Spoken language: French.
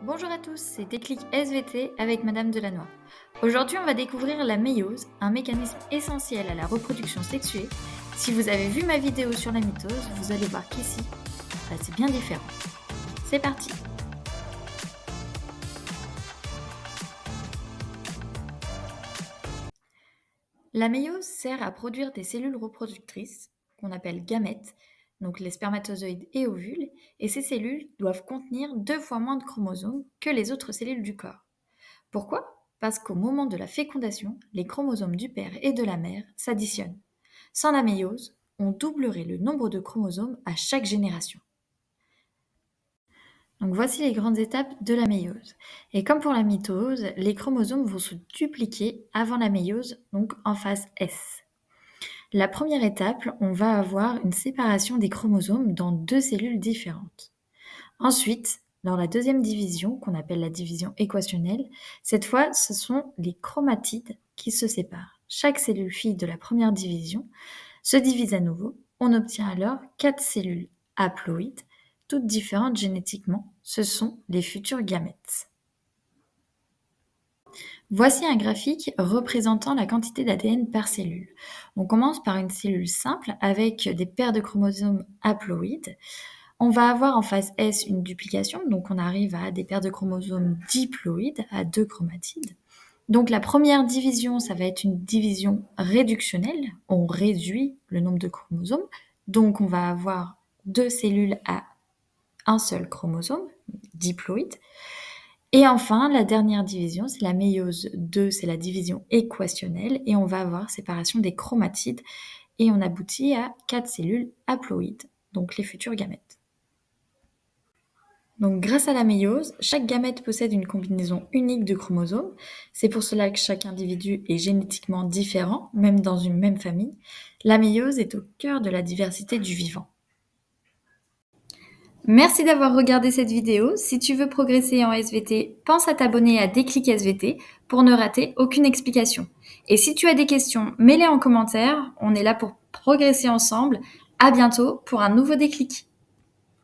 Bonjour à tous, c'est Déclic SVT avec Madame Delannoy. Aujourd'hui, on va découvrir la méiose, un mécanisme essentiel à la reproduction sexuée. Si vous avez vu ma vidéo sur la mitose, vous allez voir qu'ici, c'est bien différent. C'est parti. La méiose sert à produire des cellules reproductrices, qu'on appelle gamètes, donc les spermatozoïdes et ovules, et ces cellules doivent contenir 2 fois moins de chromosomes que les autres cellules du corps. Pourquoi? Parce qu'au moment de la fécondation, les chromosomes du père et de la mère s'additionnent. Sans la méiose, on doublerait le nombre de chromosomes à chaque génération. Donc voici les grandes étapes de la méiose. Et comme pour la mitose, les chromosomes vont se dupliquer avant la méiose, donc en phase S. La première étape, on va avoir une séparation des chromosomes dans 2 cellules différentes. Ensuite, dans la deuxième division, qu'on appelle la division équationnelle, cette fois, ce sont les chromatides qui se séparent. Chaque cellule fille de la première division se divise à nouveau. On obtient alors 4 cellules haploïdes, toutes différentes génétiquement. Ce sont les futurs gamètes. Voici un graphique représentant la quantité d'ADN par cellule. On commence par une cellule simple avec des paires de chromosomes haploïdes. On va avoir en phase S une duplication, donc on arrive à des paires de chromosomes diploïdes, à 2 chromatides. Donc la première division, ça va être une division réductionnelle, on réduit le nombre de chromosomes, donc on va avoir 2 cellules à un seul chromosome, diploïde. Et enfin, la dernière division, c'est la méiose 2, c'est la division équationnelle, et on va avoir séparation des chromatides, et on aboutit à 4 cellules haploïdes, donc les futurs gamètes. Donc grâce à la méiose, chaque gamète possède une combinaison unique de chromosomes. C'est pour cela que chaque individu est génétiquement différent, même dans une même famille. La méiose est au cœur de la diversité du vivant. Merci d'avoir regardé cette vidéo. Si tu veux progresser en SVT, pense à t'abonner à Déclic SVT pour ne rater aucune explication. Et si tu as des questions, mets-les en commentaire. On est là pour progresser ensemble. À bientôt pour un nouveau déclic.